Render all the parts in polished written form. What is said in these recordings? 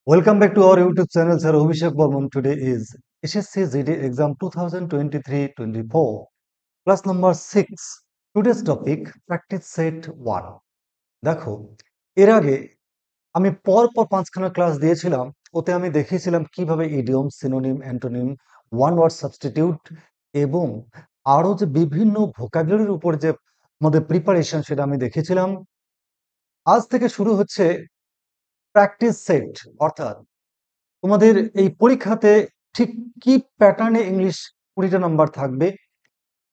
Welcome back to our YouTube channel, Sir Abhishek Burman. Today is SSC GD exam 2023-24, class number 6. Today's topic, practice set 1. দেখো, এর আগে আমি পর 5খানা class দিয়েছিলাম। ওতে আমি দেখিয়েছিলাম কিভাবে idiom, synonym, antonym, one word substitute এবং আরো যে বিভিন্ন ভোকাবুলারির উপর যে আমাদের প্রিপারেশন সেটা আমি দেখেছিলাম। আজ থেকে শুরু হচ্ছে প্র্যাকটিস সেট, অর্থাৎ তোমাদের এই পরীক্ষাতে ঠিক কি প্যাটার্নে ইংলিশ 20টা নাম্বার থাকবে,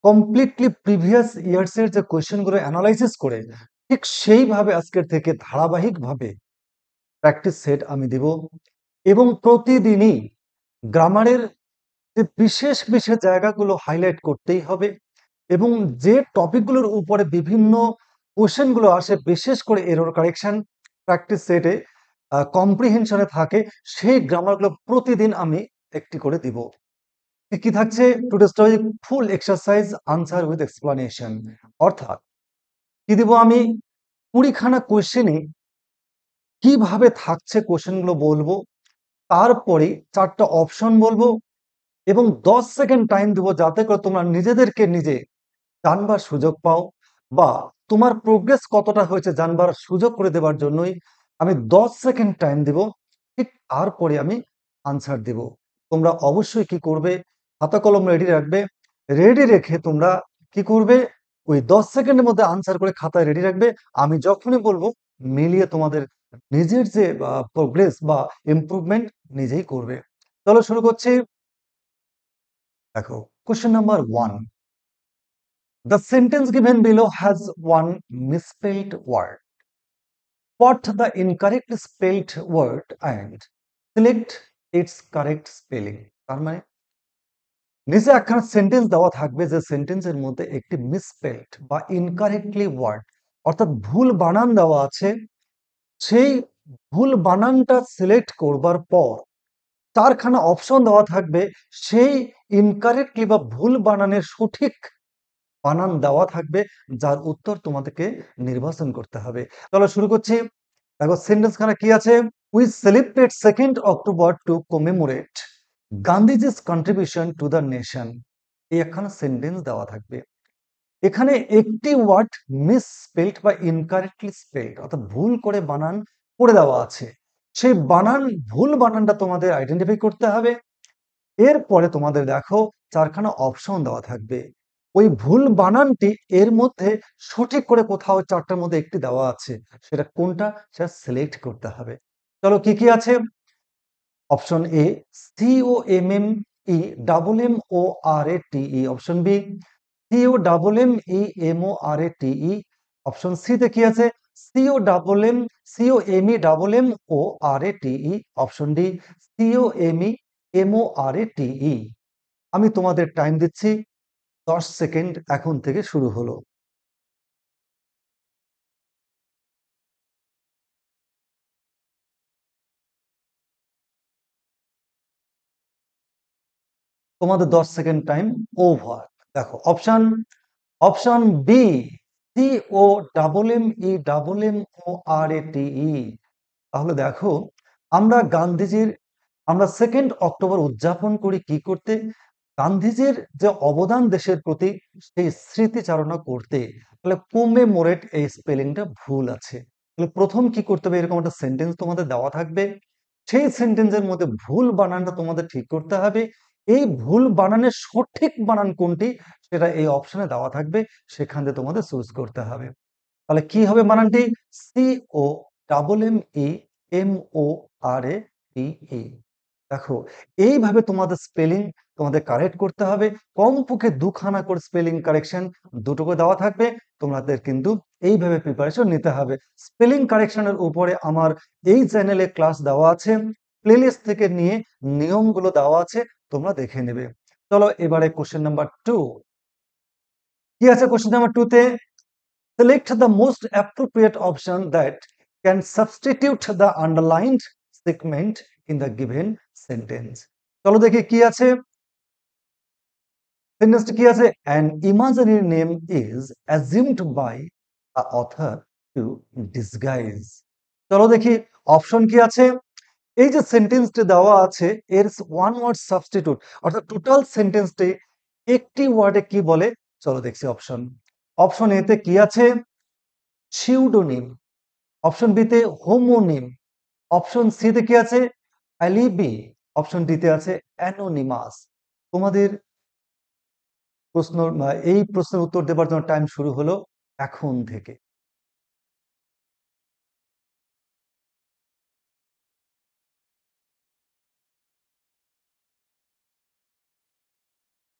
কমপ্লিটলি প্রিভিয়াস ইয়ার্স এর যে কোয়েশ্চেনগুলো অ্যানালাইসিস করে ঠিক সেইভাবে আজকের থেকে ধারাবাহিকভাবে প্র্যাকটিস সেট আমি দেব। এবং প্রতিদিনই গ্রামারের যে বিশেষ বিশেষ জায়গাগুলো হাইলাইট করতেই হবে এবং যে টপিকগুলোর উপরে বিভিন্ন কোশ্চেনগুলো আসে, বিশেষ করে এরর কারেকশন প্র্যাকটিস সেটে কম্প্রিহেনশনে থাকে, সেই গ্রামারগুলো প্রতিদিন আমি একটি করে দিব। কি থাকছে? Today's topic full exercise answer with explanation, অর্থাৎ কি দিব আমি 20খানা কোশ্চেনে কিভাবে থাকছে কোশ্চেনগুলো বলবো, তারপরে 4টা অপশন বলবো এবং 10 সেকেন্ড টাইম দেবো যাতে করে তোমরা নিজেদেরকে নিজে জানবার সুযোগ পাও, বা তোমার প্রোগ্রেস কতটা হয়েছে জানবার সুযোগ করে দেওয়ার জন্যই আমি 10 সেকেন্ড টাইম দেব। ঠিক তারপরে আমি আনসার দেব। তোমরা অবশ্যই কি করবে, খাতা কলম রেডি রাখবে। রেডি রেখে তোমরা কি করবে, ওই 10 সেকেন্ডের মধ্যে আনসার করে খাতায় রেডি রাখবে। আমি যখনই বলবো মিলিয়ে তোমাদের নিজের যে প্রোগ্রেস বা ইমপ্রুভমেন্ট নিজেই করবে। চলো শুরু করছি। দেখো, question number 1. The sentence given below has one misspelled word. Spot the incorrectly spelled word and select its correct spelling. তার মানে নিচে একখানা সেন্টেন্স দেওয়া থাকবে, যে সেন্টেন্সের মধ্যে একটি মিসস্পেলড বা ইনকারেক্টলি ওয়ার্ড, অর্থাৎ ভুল বানান দেওয়া আছে। সেই ভুল বানানটা সিলেক্ট করবার পর 4খানা অপশন দেওয়া থাকবে, সেই ইনকারেক্টলি বা ভুল বানানের সঠিক বানান দেওয়া থাকবে, যার উত্তর তোমাদেরকে নির্বাচন করতে হবে। চলো শুরু করছি। দেখো সেন্টেন্স খানা কি আছে, we celebrate 2nd October two commemorate Gandhiji's contribution to the nation. এই একখানা সেন্টেন্স দেওয়া থাকবে। এখানে একটি ওয়ার্ড মিস স্পেল্ড বা ইনকারেক্টলি স্পেল্ড, অর্থাৎ ভুল করে বানান করে দেওয়া আছে। সেই বানান, ভুল বানানটা তোমাদের আইডেন্টিফাই করতে হবে। এরপরে তোমাদের দেখো 4খানা অপশন দেওয়া থাকবে। ওই ভুল বানানটি এর মধ্যে সঠিক করে কোথাও 4টার মধ্যে একটি দেওয়া আছে, সেটা কোনটা সেটা সিলেক্ট করতে হবে। চলো কি কি আছে। Option A COMMEMMORATE, option B COMMEMORATE, option C তে কি আছে COMMEMMORATE, অপশন ডি COMMEMORATE। আমি তোমাদের টাইম দিচ্ছি 10 সেকেন্ড এখন থেকে শুরু হলো। তোমাদের 10 সেকেন্ড টাইম ওভার। দেখো অপশন, অপশন বি COMMEMMORATE। তাহলে দেখো, আমরা গান্ধীজির, আমরা 2nd অক্টোবর উদযাপন করি কি করতে, গান্ধীজির যে অবদান দেশের প্রতি সেই স্মৃতিচারণা করতে। তাহলে কোমেমোরেট এই স্পেলিংটা ভুল আছে। তাহলে প্রথম কি করতে হবে, এরকম একটা সেন্টেন্স তোমাদের দেওয়া থাকবে, সেই সেন্টেন্সের মধ্যে ভুল বানানটা তোমাদের ঠিক করতে হবে। এই ভুল বানানের সঠিক বানান কোনটি সেটা এই অপশনে দেওয়া থাকবে, সেখান থেকে তোমাদের চুজ করতে হবে। তাহলে কি হবে বানানটি, COMMEMORATE। দেখো, এইভাবে তোমাদের স্পেলিং তোমাদের কারেক্ট করতে হবে। কমপক্ষে 2খানা করে স্পেলিং কারেকশন, দুটো করে দেওয়া থাকবে। তোমাদের কিন্তু এইভাবে প্রিপারেশন নিতে হবে। স্পেলিং কারেকশনের উপরে আমার এই চ্যানেলে ক্লাস দেওয়া আছে, প্লেলিস্ট থেকে নিয়ে নিয়মগুলো দেওয়া আছে, তোমরা দেখে নেবে। চলো এবারে কোশ্চেন নাম্বার 2। কি আছে কোশ্চেন নাম্বার 2 তে, select the most appropriate option that can substitute the underlined segment in the given sentence. চলো দেখি কি আছে। সেন্টেন্সটা কি আছে, an imaginary name is assumed by the author to disguise। চলো দেখি অপশন কি আছে। এই যে সেন্টেন্সটি দেওয়া আছে এর ওয়ান ওয়ার্ড সাবস্টিটিউট অর্থাৎ টোটাল সেন্টেন্সটি একটি ওয়ার্ডে কি বলে, চলো দেখছি অপশন। অপশন এ তে কি আছে? সিউডোনিম। অপশন বি তে হোমোনিম। অপশন সি তে কি আছে? অ্যালিবি। অপশন ডি তে আছে অ্যানোনিমাস। তোমাদের প্রশ্ন এই প্রশ্নের উত্তর দেবার জন্য টাইম শুরু হলো এখন থেকে।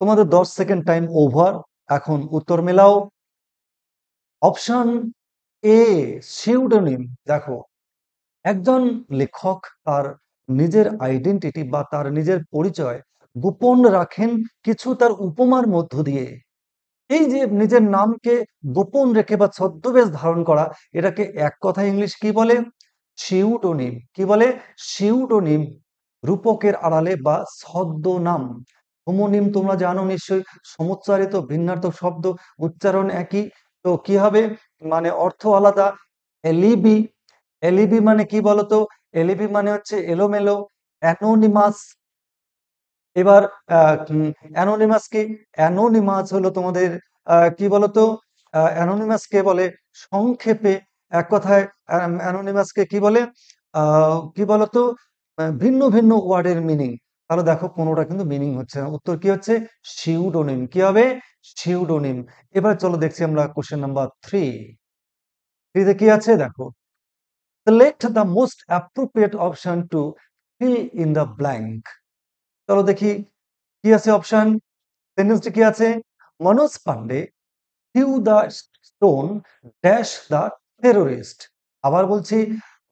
তোমাদের 10 সেকেন্ড টাইম ওভার। এখন উত্তর মেলাও। Option A pseudonym. দেখো, একজন লেখক তার নিজের আইডেন্টিটি বা তার নিজের পরিচয় গোপন রাখেন কিছু তার উপমার মধ্য দিয়ে। এই যে নিজের নামকে গোপন রেখে বা ছদ্মবেশ ধারণ করা, এটাকে এক কথায় ইংলিশ কি বলে? সিউডোনিম। কি বলে? সিউডোনিম। রূপকের আড়ালে বা ছদ্মনাম। হোমোনিম তোমরা জানো নিশ্চয়ই, সমুচ্চারিত ভিন্নার্থক শব্দ, উচ্চারণ একই, তো কি হবে মানে অর্থ আলাদা। এলিবি। এলিবি মানে কি বলতো? এলিবি মানে হচ্ছে এলোমেলো। অ্যানোনিমাস। এবার অ্যানোনিমাস কি? অ্যানোনিমাস হলো তোমাদের কি বলতো? অ্যানোনিমাস কে বলে সংক্ষেপে, এক কথায় অ্যানোনিমাসকে কি বলে? কি বলতো? ভিন্ন ভিন্ন ওয়ার্ডের মিনিং। তাহলে দেখো কোনোটা কিন্তু মিনিং হচ্ছে না, উত্তর কি হচ্ছে? সিউডোনিম। কি হবে? সিউডোনিম। এবার চলো দেখছি আমরা কোশ্চেন নাম্বার 3। থ্রিতে কি আছে দেখো, select the most appropriate option to fill in the blank। চলো দেখি কি আছে অপশন। সেন্টেন্সটি কি আছে? Manoj Pandey threw the stone dash the terrorist. আবার বলছি,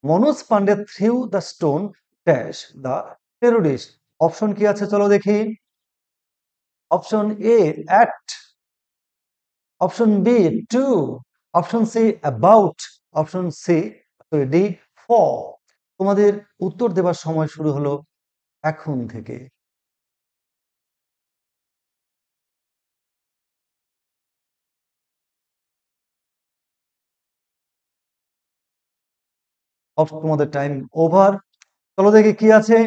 Manoj Pandey threw the stone dash the terrorist. Option কি আছে চলো দেখি। Option A at. Option B to. Option C about. Option C D for. তোমাদের উত্তর দেবার সময় শুরু হলো এখন থেকে। তোমাদের টাইম ওভার। চলো দেখি কি আছে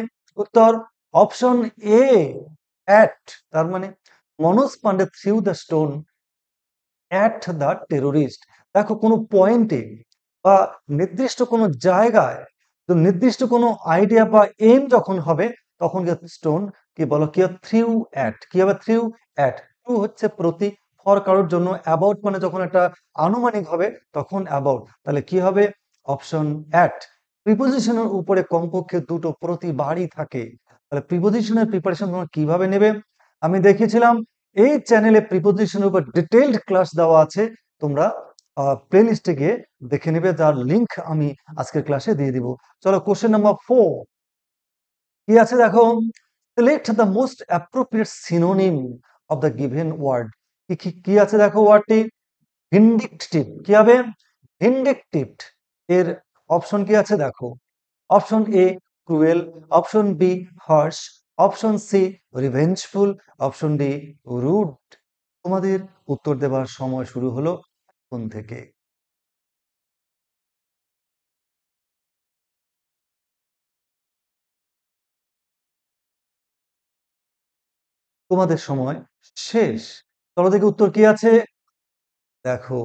উত্তর। Option A at. তার মানে Manoj Pandey threw the stone at the terrorist. দেখো কোনো পয়েন্টে বা নির্দিষ্ট কোনো জায়গায়, তো নির্দিষ্ট কোনো আইডিয়া বা এম যখন হবে তখন স্টোন কি বলো কি থ্রিউ অ্যাট। কি হবে? Threw at. টু হচ্ছে প্রতি, ফর কারোর জন্য, অ্যাবাউট মানে যখন একটা আনুমানিক হবে তখন অ্যাবাউট। তাহলে কি হবে? Option at. প্রিপোজিশনের উপরে কমপক্ষে দুটো প্রতিবারই থাকে। তাহলে প্রিপোজিশনের প্রিপারেশন তোমরা কিভাবে নেবে আমি দেখিয়েছিলাম। এই চ্যানেলে প্রিপোজিশনের উপর ডিটেইলড ক্লাস দেওয়া আছে, তোমরা প্লে লিস্টে গিয়ে দেখে নেবে, যার লিংক আমি আজকের ক্লাসে দিয়ে দিব। চলো কোশ্চেন নাম্বার 4 কি আছে দেখো, select the most appropriate synonym of the given word. কি কি কি আছে দেখো ওয়ার্ডটি। ভিন্ডিকটিভ। কি হবে? ভিন্ডিকটিভ। এর অপশন কি আছে দেখো। Option A cruel. Option B harsh. Option C revengeful. Option D rude. তোমাদের উত্তর দেবার সময় শুরু হলো এখন থেকে। তোমাদের সময় শেষ। চলো দেখি উত্তর কি আছে। দেখো,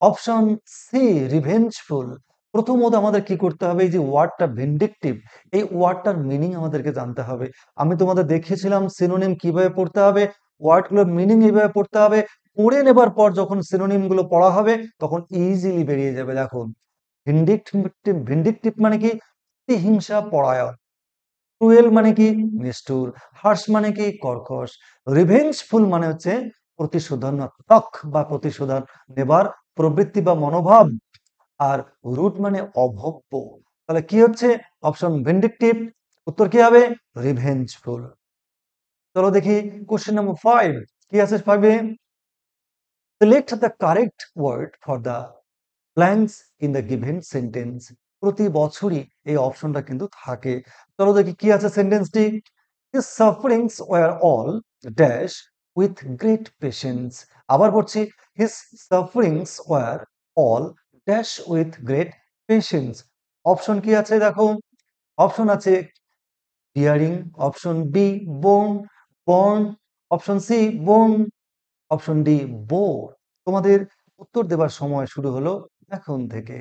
অপশন সি রিভেঞ্জফুল। প্রথমত আমাদের কি করতে হবে, এই যে ওয়ার্ডটা ভিন্ডিকটিভ, এই ওয়ার্ডটার মিনিং আমাদেরকে জানতে হবে। আমি তোমাদের দেখিয়েছিলাম সিনোনিম কিভাবে পড়তে হবে, ওয়ার্ডগুলোর মিনিং এইভাবে পড়তে হবে। পড়ে নেবার পর যখন সিনোনিম গুলো পড়া হবে তখন ইজিলি বেরিয়ে যাবে। দেখো, ভিন্ডিকটিভ। ভিন্ডিকটিভ মানে কি? প্রতিহিংসা পরায়ণ। ক্রুয়েল মানে কি? নিষ্ঠুর। হার্শ মানে কি? কর্কশ। রিভেঞ্জফুল মানে হচ্ছে প্রতিশোধনাত্মক বা প্রতিশোধন নেবার প্রবৃত্তি বা মনোভাব। আর রুড মানে অভব্য। তাহলে কি হচ্ছে? Option vindictive. উত্তর কি হবে? রিভেঞ্জফুল। চলো দেখি কোশ্চেন নাম্বার 5 কি আছে 5-এ। Select the correct word for the blanks in the given sentence. প্রতি বছরই এই অপশনটা কিন্তু থাকে। চলো দেখি কি আছে সেন্টেন্সটি। His sufferings were all dash with great patience। আবার বলছি, his sufferings were all dash with great patience। Option কি আছে দেখো। অপশন আছে bearing, option B borne, born, option C borne, option D bore. তোমাদের উত্তর দেবার সময় শুরু হলো এখন থেকে।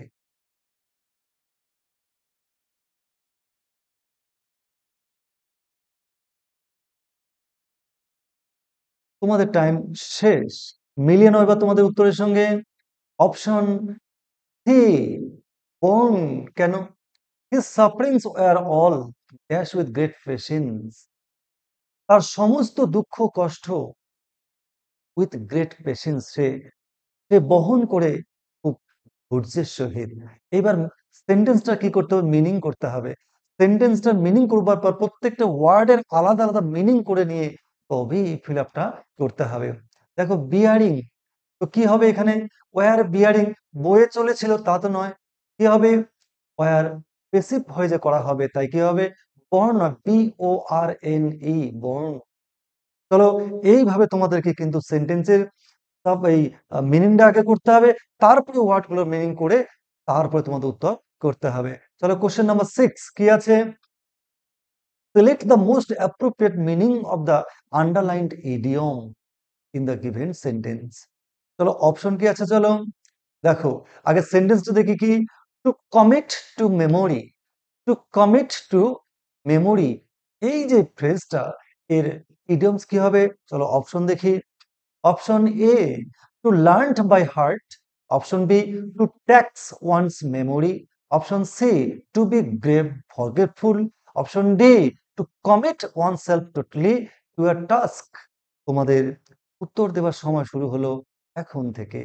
তোমাদের টাইম শেষ। মিলিয়ে নয় বা তোমাদের উত্তরের সঙ্গে। Option C borne. কেন? His sufferings were all dashed with great patience. তার সমস্ত দুঃখ কষ্ট উইথ গ্রেট পেশেন্স সে বহন করে খুব ধৈর্যের সহিত। এবার সেন্টেন্সটা কি করতে হবে? মিনিং করতে হবে। সেন্টেন্সটার মিনিং করবার পর প্রত্যেকটা ওয়ার্ডের আলাদা আলাদা মিনিং করে নিয়ে তবেই এই ফিল আপটা করতে হবে। দেখো বিয়ারিং, তো কি হবে এখানে? ওয়ার বিয়ারিং, বয়ে চলেছিল তা তো নয়। কি হবে? ওয়ার পেসিভ ভয়েসে করা হবে, তাই কি হবে? বর্ন, বি ও আর এন ই, বর্ন। চলো, এইভাবে তোমাদেরকে কিন্তু সেন্টেন্সের সব এই মিনিংটা আগে করতে হবে, তারপরে ওয়ার্ডগুলোর মিনিং করে তারপরে তোমাদের উত্তর করতে হবে। চলো, কোশ্চেন নাম্বার 6 কি আছে? Select the most appropriate meaning of the underlined idiom in the given sentence. চলো, অপশন কি আছে? চলো দেখো, আগে সেন্টেন্সটা দেখি কি। Two commit two memory, two commit two memory, এই যে ফ্রেজটা, এর ইডিয়মস কি হবে? চলো অপশন দেখি। Option A to learn by heart, option B to tax one's memory, option C to be grave forgetful, option D to commit oneself totally to a task. তোমাদের উত্তর দেওয়ার সময় শুরু হলো এখন থেকে।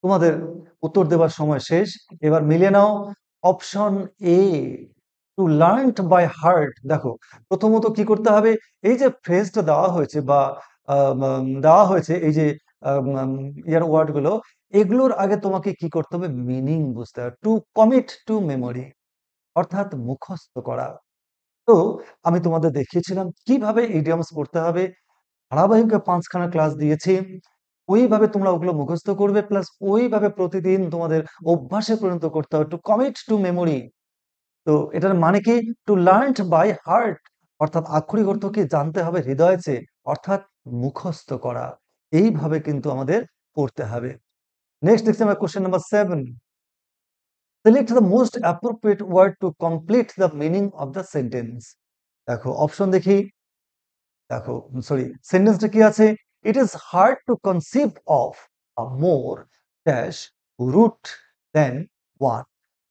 তোমাদের উত্তর দেওয়ার সময় শেষ। এবার মিলিয়ে নাও। Option A to learn by heart. দেখো, প্রথমত কি করতে হবে? এই যে ফ্রেজটা দেওয়া হয়েছে বা দেওয়া হয়েছে, এই যে ইয়ার ওয়ার্ড গুলো, এগুলোর আগে তোমাকে কি করতে হবে? মিনিং বুঝতে হবে। টু কমিট টু মেমোরি, অর্থাৎ মুখস্থ করা। তো আমি তোমাদের দেখিয়েছিলাম কিভাবে ইডিয়মস পড়তে হবে। ধারাবাহিক 5খানা ক্লাস দিয়েছি। ওইভাবে তোমরা ওগুলো মুখস্থ করবে, প্লাস ওইভাবে প্রতিদিন তোমাদের অভ্যাসে পরিণত করতে হবে। টু কমিট টু মেমোরি, তো এটার মানে কি? টু লার্ন বাই হার্ট, অর্থাৎ আক্ষরিক অর্থ কি? জানতে হবে হৃদয় চেয়ে, অর্থাৎ মুখস্থ করা। এইভাবে কিন্তু আমাদের পড়তে হবে। নেক্সট দেখছি আমরা question number 7। Select the most appropriate word to complete the meaning of the sentence. দেখো অপশন দেখি। দেখো, সরি, সেন্টেন্সটা কি আছে? It is hard to conceive of a more dash route than one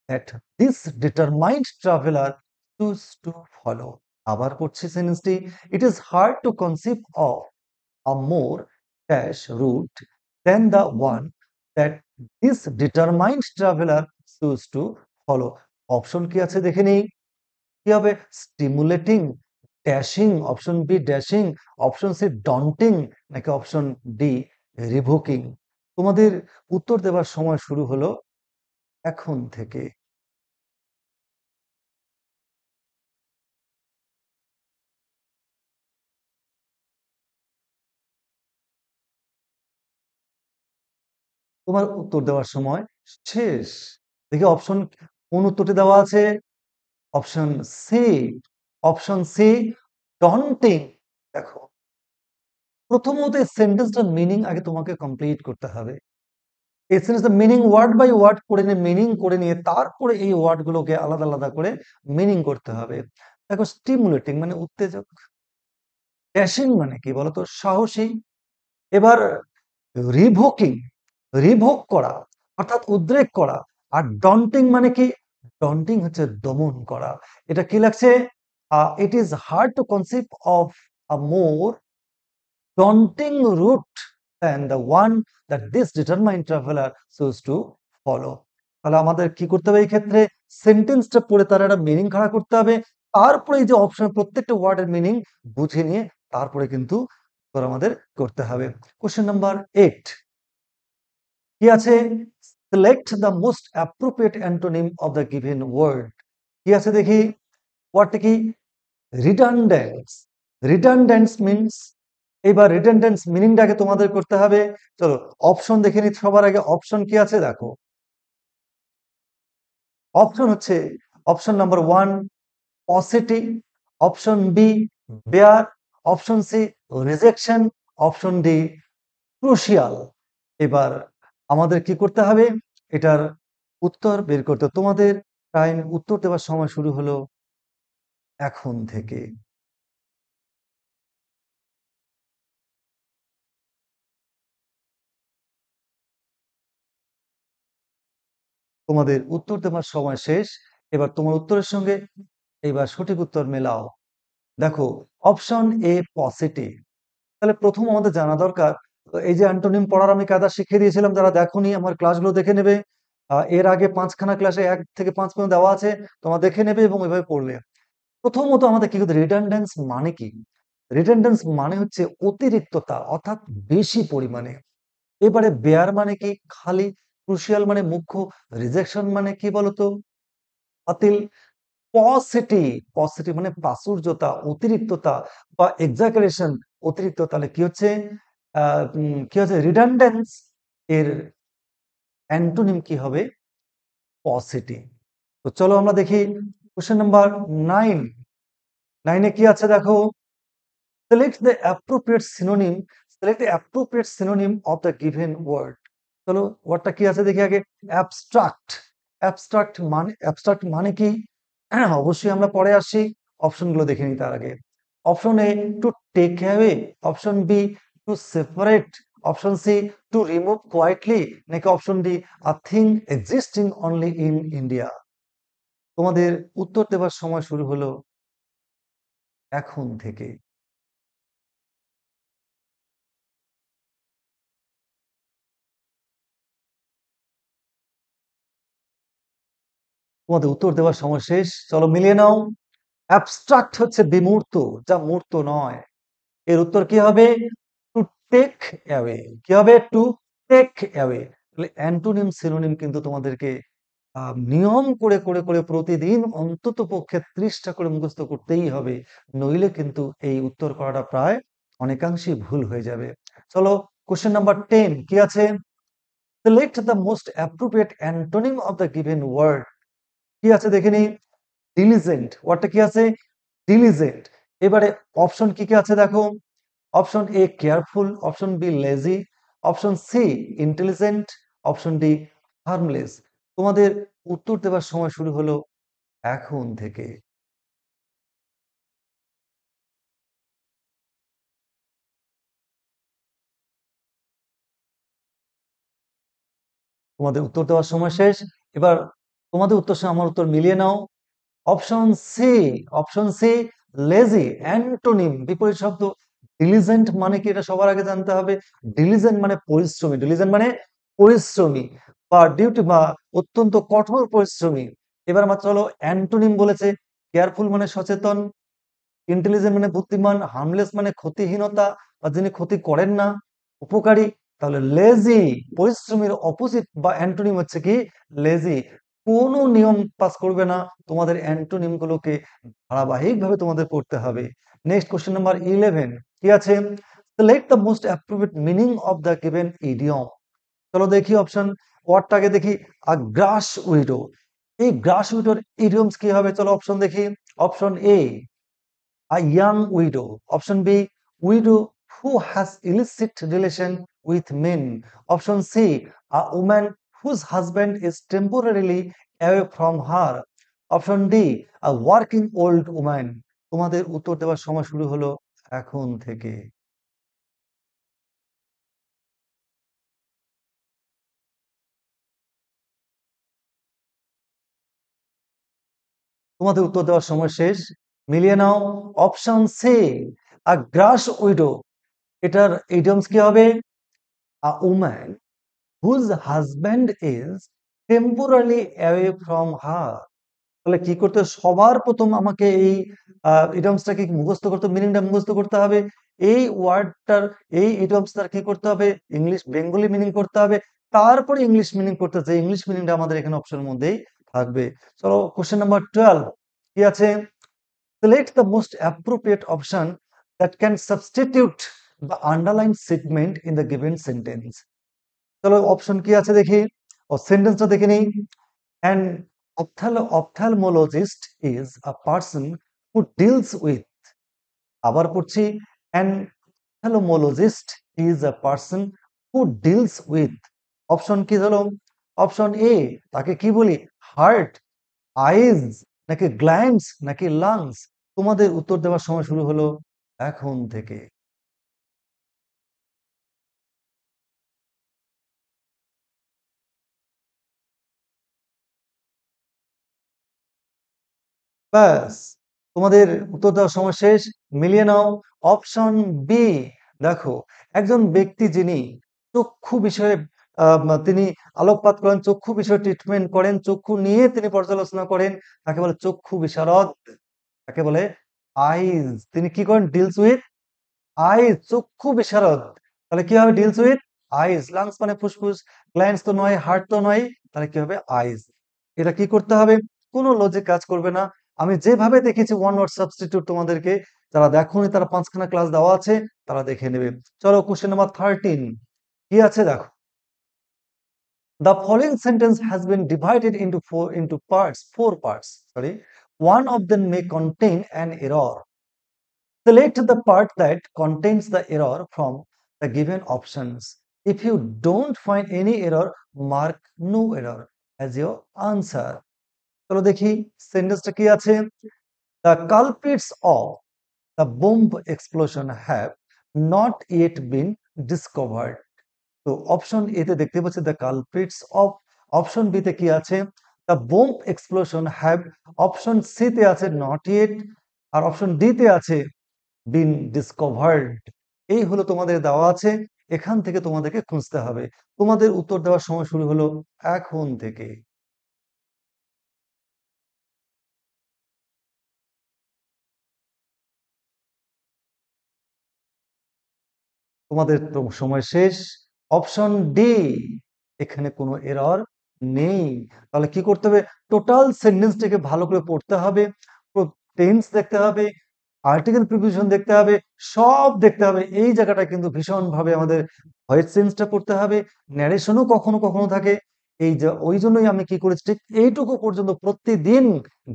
that this determined traveller chose to follow. আবার পড়ছি সেন্টেন্সটি। It is hard to conceive of a more dash route than the one that this determined traveller chose to follow. Option কি আছে দেখে নিই। কি হবে? Stimulating, dashing, option B dashing, option C daunting, নাকি অপশন ডি রিভোকিং। তোমাদের উত্তর দেওয়ার সময় শুরু হলো এখন থেকে। তোমার উত্তর দেওয়ার সময় শেষ। দেখি অপশন, কোন উত্তরটি দেওয়া আছে? Option C, option C daunting. দেখো, প্রথমত এই সেন্টেন্সটার মিনিং আগে তোমাকে কমপ্লিট করতে হবে। এই সেন্টেন্সের মিনিং ওয়ার্ড বাই ওয়ার্ড করে নিয়ে, মিনিং করে নিয়ে তারপরে এই ওয়ার্ড গুলোকে আলাদা আলাদা করে মিনিং করতে হবে। দেখো, স্টিমুলেটিং মানে উত্তেজক, ড্যাশিং মানে কি বলতো? সাহসী। এবার রিভোকিং, রিভোক করা, অর্থাৎ উদ্রেক করা। আর ডন্টিং মানে কি? ডন্টিং হচ্ছে দমন করা। এটা কি লাগছে? ইট is hard to conceive of a more daunting route than the one that this determined traveler chose to follow. তাহলে আমাদের কি করতে হবে এই ক্ষেত্রে? সেন্টেন্সটা পড়ে তার একটা মিনিং খাড়া করতে হবে, তারপরে এই যে অপশন প্রত্যেকটা ওয়ার্ডের মিনিং বুঝে নিয়ে তারপরে কিন্তু উত্তর আমাদের করতে হবে। কোশ্চেন নাম্বার 8 কি আছে? Select the most appropriate antonym of the given word. কি আছে দেখি। ওয়ার্ডটা কি? রিডান্ডেন্স। রিডান্ডেন্স মিন্স এবার রিডান্ডেন্স মিনিংটাকে তোমাদের করতে হবে। চলো অপশন দেখে নিই সবার আগে। অপশন কি আছে দেখো। অপশন হচ্ছে option number 1 paucity, option B bare, option C rejection, option D crucial. এবার আমাদের কি করতে হবে? এটার উত্তর বের করতে। তোমাদের টাইম, উত্তর দেওয়ার সময় শুরু হলো এখন থেকে। তোমাদের উত্তর দেওয়ার সময় শেষ। এবার তোমার উত্তরের সঙ্গে এবার সঠিক উত্তর মেলাও। দেখো অপশন এ পসিটিভ। তাহলে প্রথম আমাদের জানা দরকার, এই যে অ্যান্টোনিম পড়ার আমি কায়দা শিখিয়ে দিয়েছিলাম, যারা দেখোনি আমার ক্লাসগুলো দেখে নেবে। এর আগে 5খানা ক্লাসে 1 থেকে 5 পর্যন্ত দেওয়া আছে, তোমরা দেখে নেবে এবং এভাবে পড়বে। প্রথমত আমাদের কি করতে, রিডান্ডেন্স মানে কি? রিডান্ডেন্স মানে হচ্ছে অতিরিক্ততা, অর্থাৎ বেশি পরিমাণে। এবারে বেয়ার মানে কি? খালি। ক্রুশিয়াল মানে মুখ্য। রিজেকশন মানে কি বলতো? বাতিল। পসিটি, পসিটি মানে প্রাচুর্যতা, অতিরিক্ততা বা এক্সাজারেশন, অতিরিক্ত। তাহলে কি হচ্ছে? কি হচ্ছে? রিডান্ডেন্স এর অ্যান্টোনিম কি হবে? পসিটি। তো চলো আমরা দেখি কোশ্চেন নাম্বার 9। 9 কি আছে দেখো। Select the appropriate synonym. Select the appropriate synonym of the given word. চলো ওয়ার্ডটা কি আছে দেখি আগে। অ্যাবস্ট্রাক্ট। অ্যাবস্ট্রাক্ট মানে কি? অবশ্যই আমরা পরে আসি, অপশনগুলো দেখে নিই তার আগে। Option A to take away, option B to separate, option C to remove quietly, নাকি option D a thing existing only in India. তোমাদের উত্তর দেওয়ার সময় শুরু হলো এখন থেকে। তোমাদের উত্তর দেওয়ার সময় শেষ। চলো মিলিয়ে নাও। অ্যাবস্ট্রাক্ট হচ্ছে বিমূর্ত, যা মূর্ত নয়। এর উত্তর কি হবে? To take away. কি হবে? To take away. তাহলে অ্যান্টোনিম সিনোনিম কিন্তু তোমাদেরকে নিয়ম করে করে করে প্রতিদিন অন্তত পক্ষে 30টা করে মুখস্থ করতেই হবে, নইলে কিন্তু এই উত্তর করাটা প্রায় অনেকাংশেই ভুল হয়ে যাবে। চলো কোশ্চেন নাম্বার 10 কি আছে। Select the most appropriate antonym of the given word. কি আছে দেখে নিই। ডিলিজেন্ট, ওয়ার্ডটা কি আছে? ডিলিজেন্ট। এবারে অপশন কি কি আছে দেখো। Option A careful, option B lazy, option C intelligent, option D harmless. তোমাদের উত্তর দেওয়ার সময় শুরু হলো এখন থেকে। তোমাদের উত্তর দেওয়ার সময় শেষ। এবার তোমাদের উত্তর সঙ্গে আমার উত্তর মিলিয়ে নাও। Option C, option C lazy antonym, বিপরীত শব্দ। ডিলিজেন্ট মানে কি এটা সবার আগে জানতে হবে। ডিলিজেন্ট মানে পরিশ্রমী, ডিলিজেন্ট মানে পরিশ্রমী বা ডিউটি বা অত্যন্ত কঠোর পরিশ্রমী। এবার আমার চলো অ্যান্টোনিম বলেছে। কেয়ারফুল মানে সচেতন, ইন্টেলিজেন্ট মানে বুদ্ধিমান, হার্মলেস মানে ক্ষতিহীনতা বা যিনি ক্ষতি করেন না, উপকারী। তাহলে লেজি পরিশ্রমের অপোজিট বা অ্যান্টোনিম হচ্ছে কি? লেজি। কোনো নিয়ম পাস করবে না, তোমাদের অ্যান্টোনিম গুলোকে ধারাবাহিকভাবে তোমাদের পড়তে হবে। নেক্সট কোশ্চেন নাম্বার 11 কি আছে। Select the most appropriate meaning of the given idiom. চলো দেখি অপশন। ওয়ার্ডটাকে দেখি। আ গ্রাস উইডো। এই গ্রাস উইডোর ইডিয়মস কি হবে? চলো অপশন দেখি। Option A a young widow. Option B, widow who has illicit relation with men. Option C, a woman whose husband is temporarily away from her. Option D, a working old woman. তোমাদের উত্তর দেওয়ার সময় শুরু হলো এখন থেকে। তোমাদের উত্তর দেওয়ার সময় শেষ। মিলিয়ে নাও। Option C a grass widow, এটার ইডিয়মস কি হবে? আ woman whose husband is temporarily away from her. তাহলে কি করতে হবে? সবার প্রথম আমাকে এই ইডিয়মসটাকে মুখস্থ করতে, মিনিংটা মুখস্থ করতে হবে। এই ওয়ার্ডটার, এই ইডিয়মসটার কি করতে হবে? ইংলিশ বেঙ্গলি মিনিং করতে হবে। তারপরে ইংলিশ মিনিং করতে হবে। ইংলিশ মিনিংটা আমাদের এখানে অপশনের মধ্যেই থাকবে। চলো কোশ্চেন নাম্বার 12 কি আছে। Select the most appropriate option that can substitute the underlined segment in the given sentence. চলো অপশন কি আছে দেখি, ও সেন্টেন্সটা দেখে নিই। An ophthalmologist is a person who deals with, আবার পড়ছি, an ophthalmologist is a person who deals with, option কি হলো? অপশন এ, তাকে কি বলি? হার্ট, আইজ, নাকি গ্ল্যান্ডস, নাকি লাংস? তোমাদের উত্তর দেওয়ার সময় শুরু হলো এখন থেকে। ব্যাস, তোমাদের উত্তর দেওয়ার সময় শেষ। মিলিয়ে নাও। অপশন বি, দেখো, একজন ব্যক্তি যিনি চক্ষু বিষয়ে তিনি আলোকপাত করেন, চক্ষু বিষয়ে ট্রিটমেন্ট করেন, চক্ষু নিয়ে তিনি পর্যালোচনা করেন, তাকে বলে চক্ষু বিশারদ, তাকে বলে আইজ। তিনি কি করেন? ডিলস উইথ আইজ, চক্ষু বিশারদ। তাহলে কি হবে? Deals with eyes. লাংস মানে ফুসফুস, গ্ল্যান্ডস তো নয়, হার্ট তো নয়, তাহলে কি হবে? আইজ। এটা কি করতে হবে? কোনো লজিক কাজ করবে না। আমি যেভাবে দেখেছি ওয়ান ওয়ার্ড সাবস্টিটিউট তোমাদেরকে, যারা দেখোনি তারা 5খানা ক্লাস দেওয়া আছে, তারা দেখে নেবে। চলো কোশ্চেন নাম্বার 13 কি আছে দেখো। The following sentence has been divided into four parts. Sorry, one of them may contain an error. Select the part that contains the error from the given options. If you don't find any error, mark no error as your answer. চলো দেখি সেন্টেন্সটা কি আছে। The culprits of the bomb explosion have not yet been discovered. তো option A তে দেখতে পাচ্ছি the culprits of, option B তে কি আছে? The bomb explosion have, option C তে আছে নট ইয়েট, আর অপশন ডি তে আছে বিন ডিসকভার্ড। এই হলো তোমাদের দেওয়া আছে, এখান থেকে তোমাদেরকে খুঁজতে হবে। তোমাদের উত্তর দেওয়ার সময় শুরু হলো এখন থেকে। তোমাদের তো সময় শেষ। অপশন ডি, এখানে কোনো এরর নেই। তাহলে কি করতে হবে? টোটাল সেন্টেন্সটাকে ভালো করে পড়তে হবে, টেন্স দেখতে হবে, আর্টিকেল প্রিপোজিশন দেখতে হবে, সব দেখতে হবে। এই জায়গাটা কিন্তু ভীষণভাবে আমাদের ভয়েস চেঞ্জটা করতে হবে, ন্যারেশনও কখনো কখনো থাকে। এই যে ওই জন্যই আমি কি করেছি, ঠিক এইটুকু পর্যন্ত প্রতিদিন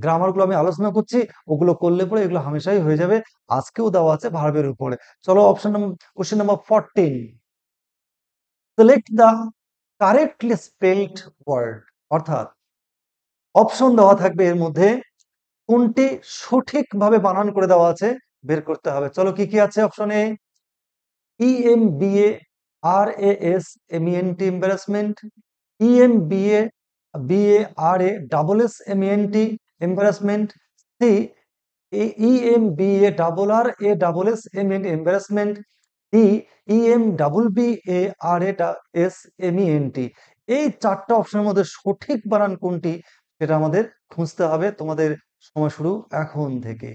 গ্রামারগুলো আমি আলোচনা করছি। ওগুলো করলে পরে এগুলো হামেশাই হয়ে যাবে। আজকেও দেওয়া আছে ভার্বের উপরে। চলো question number 14, select the correctly spelled word. অর্থাৎ অপশন দেওয়া থাকবে, এর মধ্যে কোনটি সঠিকভাবে বানান করে দেওয়া আছে বের করতে হবে। চলো কি কি আছে অপশনে? EMBARASMENT embarrassment, EMBABARASSMENT embarrassment, C EMBARRASSMENT embarrassment, D EMBBARASMENT। এই চারটা অপশনের মধ্যে সঠিক বানান কোনটি সেটা আমাদের খুঁজতে হবে। তোমাদের সময় শুরু এখন থেকে।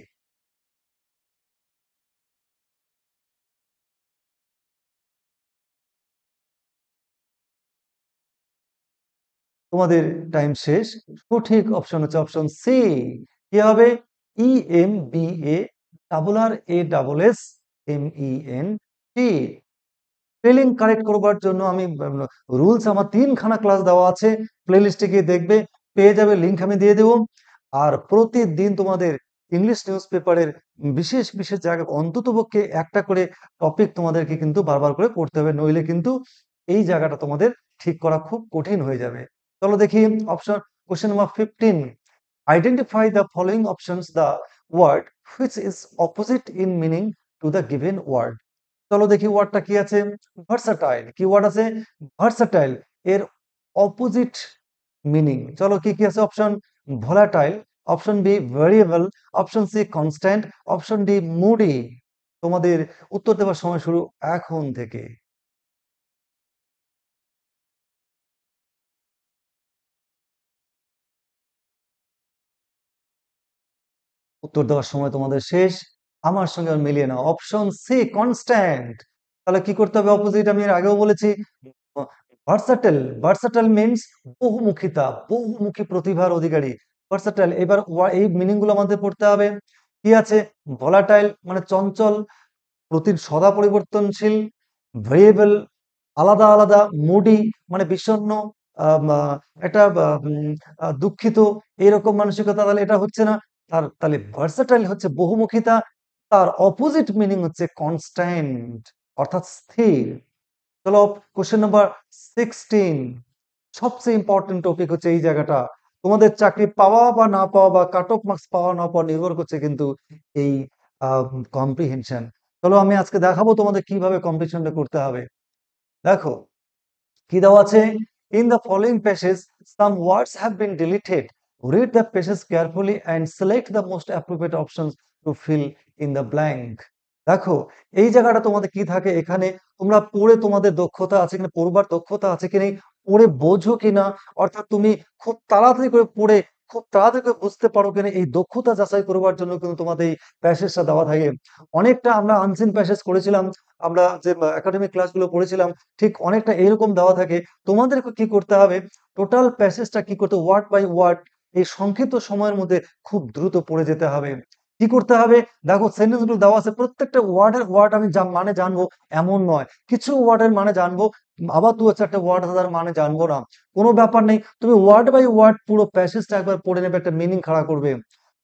তোমাদের টাইম শেষ। সঠিক অপশন হচ্ছে অপশন সি। কি হবে? EMBARRASSMENT। স্পেলিং কারেক্ট করবার জন্য আমি রুলস আমার 3খানা ক্লাস দেওয়া আছে, প্লেলিস্টে গিয়ে দেখবে, পেয়ে যাবে, লিংক আমি দিয়ে দেবো। আর প্রতিদিন তোমাদের ইংলিশ নিউজ পেপারের বিশেষ বিশেষ জায়গায় অন্ততপক্ষে একটা করে টপিক তোমাদেরকে কিন্তু বারবার করে পড়তে হবে, নইলে কিন্তু এই জায়গাটা তোমাদের ঠিক করা খুব কঠিন হয়ে যাবে। চলো দেখি option, question number 15, identify the following options the word which is opposite in meaning to the given word. চলো দেখি ওয়ার্ডটা কি আছে। ভার্সাটাইল, কি ওয়ার্ড আছে? ভার্সাটাইল। এর অপোজিট মিনিং, চলো কি কি আছে? Option volatile, option B variable, option C constant, option D moody. তোমাদের উত্তর দেওয়ার সময় শুরু এখন থেকে। উত্তর দেওয়ার সময় তোমাদের শেষ। আমার সঙ্গে আর মিলিয়ে নাও। Option C constant. তাহলে কি করতে হবে? অপোজিট আমি এর আগেও বলেছি। ভার্সাটাইল, ভার্সাটাইল মিন্স বহুমুখিতা, বহুমুখী প্রতিভার অধিকারী। ভার্সাটাইল। এবার এই মিনিং গুলো আমাদের পড়তে হবে। কি আছে? ভোলাটাইল মানে চঞ্চল, সদা পরিবর্তনশীল, ভেরিয়েবল, আলাদা আলাদা, মুডি মানে বিষণ্ণ, একটা দুঃখিত, এইরকম মানসিকতা, তাহলে এটা হচ্ছে না। তাহলে ভার্সাটাইল হচ্ছে বহুমুখিতা, তার অপোজিট মিনিং হচ্ছে কনস্ট্যান্ট, অর্থাৎ স্থির। চলো কোশ্চেন নাম্বার 16, সবচেয়ে ইম্পর্টেন্ট টপিক হচ্ছে এই জায়গাটা। তোমাদের চাকরি পাওয়া বা না পাওয়া বা কাট অফ মার্কস পাওয়া না পাওয়া নির্ভর করছে কিন্তু এই কম্প্রিহেনশন। চলো আমি আজকে দেখাবো তোমাদের কিভাবে কম্প্রিহেনশনটা করতে হবে। দেখো কি দেওয়া আছে, in the following passage some words have been deleted, read the passage carefully and select the most appropriate options two fill in the blank. দেখো এই জায়গাটা তোমাদের কি থাকে, এখানে তোমরা পড়ে তোমাদের দক্ষতা আছে কিনা, পড়বার দক্ষতা আছে কিনা, পড়ে বোঝো কিনা, অর্থাৎ তুমি খুব তাড়াতাড়ি করে পড়ে খুব তাড়াতাড়ি করে বুঝতে পারো কিনা, এই দক্ষতা যাচাই করবার জন্য কিন্তু তোমাদের এই প্যাসেজটা দেওয়া থাকে। অনেকটা আমরা আনসিন প্যাসেজ করেছিলাম, আমরা যে একাডেমিক ক্লাসগুলো পড়েছিলাম, ঠিক অনেকটা এরকম দেওয়া থাকে। তোমাদেরকে কি করতে হবে, টোটাল প্যাসেজটা কি করতে, ওয়ার্ড বাই ওয়ার্ড এই সংক্ষিপ্ত সময়ের মধ্যে খুব দ্রুত পড়ে যেতে হবে। কি করতে হবে, দেখো সেন্টেন্স গুলো দেওয়া আছে, প্রত্যেকটা ওয়ার্ডের ওয়ার্ড আমি মানে জানবো এমন নয়, কিছু ওয়ার্ডের মানে জানবো, আবার দু চারটা ওয়ার্ড তার মানে জানবো না, কোনো ব্যাপার নেই। তুমি ওয়ার্ড বাই ওয়ার্ড পুরো প্যাসেজটা একবার পড়ে নেবে, একটা মিনিং খাড়া করবে।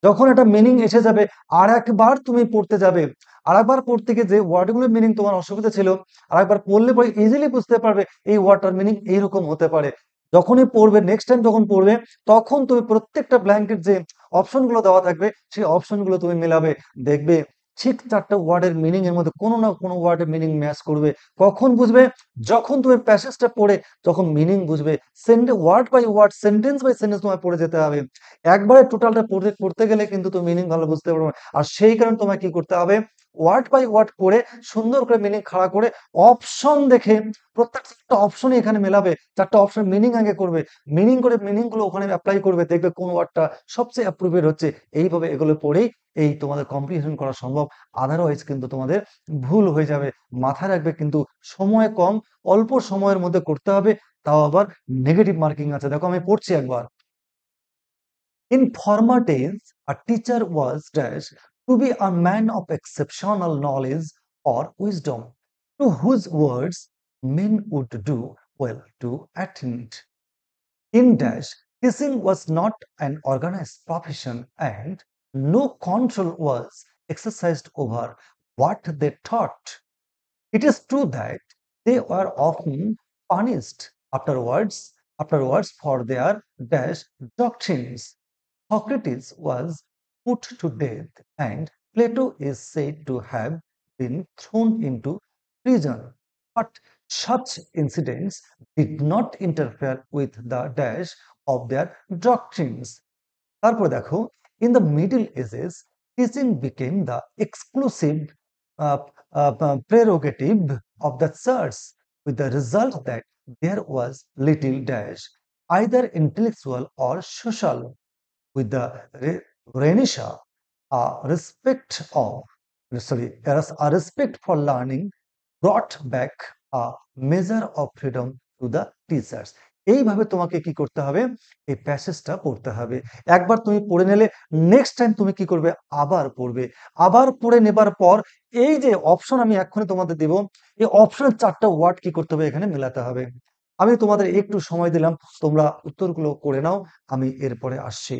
যখন একটা মিনিং এসে যাবে, আর একবার তুমি পড়তে যাবে, আরেকবার পড়তে গিয়ে যে ওয়ার্ডগুলোর মিনিং তোমার অসুবিধা ছিল, আরেকবার পড়লে পরে ইজিলি বুঝতে পারবে এই ওয়ার্ডটার মিনিং এইরকম হতে পারে। যখনই পড়বে, নেক্সট টাইম যখন পড়বে, তখন তুমি প্রত্যেকটা ব্ল্যাঙ্কের যে অপশনগুলো দেওয়া থাকবে সেই অপশনগুলো তুমি মিলাবে, দেখবে ঠিক চারটা ওয়ার্ডের মিনিং এর মধ্যে কোনো না কোনো ওয়ার্ডের মিনিং ম্যাচ করবে। কখন বুঝবে, যখন তুমি প্যাসেজটা পড়ে যখন মিনিং বুঝবে, word by word, sentence by sentence তোমায় পড়ে যেতে হবে। একবারে টোটালটা পড়তে পড়তে গেলে কিন্তু তুমি মিনিং ভালো বুঝতে পারবে না। আর সেই কারণে তোমায় কি করতে হবে, ওয়ার্ড বাই ওয়ার্ড পড়ে সুন্দর করে মিনিং খাড়া করে অপশন দেখে প্রত্যেকটা অপশনই এখানে মেলাবে, চারটা অপশন মিনিং আগে করবে, মিনিং করে মিনিং গুলো ওখানে অ্যাপ্লাই করবে, দেখবে কোন ওয়ার্ডটা সবচেয়ে অ্যাপ্রোপ্রিয়েট হচ্ছে। এইভাবে এগুলো পড়েই এই তোমাদের কম্প্রিহেনশন করা সম্ভব, আদারওয়াইজ কিন্তু তোমাদের ভুল হয়ে যাবে। মাথায় রাখবে কিন্তু সময় কম, অল্প সময়ের মধ্যে করতে হবে, তাও আবার নেগেটিভ মার্কিং আছে। দেখো আমি পড়ছি একবার। In former days, a teacher was dash to be a man of exceptional knowledge or wisdom, to whose words men would do well to attend. In dash, teaching was not an organized profession and no control was exercised over what they taught. It is true that they were often punished afterwards for their dash doctrines. Socrates was put to death, and Plato is said to have been thrown into prison. But such incidents did not interfere with the dash of their doctrines. তারপর দেখো, in the Middle Ages, teaching became the exclusive prerogative of the church, with the result that there was little dash, either intellectual or social. With the Renisha, a respect for learning brought back a measure of freedom to the teachers. এইভাবে তোমাকে কি করতে হবে, এই প্যাসেজটা পড়তে হবে। একবার তুমি পড়ে নিলে, নেক্সট টাইম তুমি কি করবে, আবার পড়বে। আবার পড়ে নেবার পর এই যে অপশন আমি এক্ষুনি তোমাদের দিব, এই অপশনের চারটা ওয়ার্ড কি করতে হবে, এখানে মেলাতে হবে। আমি তোমাদের একটু সময় দিলাম, তোমরা উত্তরগুলো করে নাও, আমি এরপরে আসছি।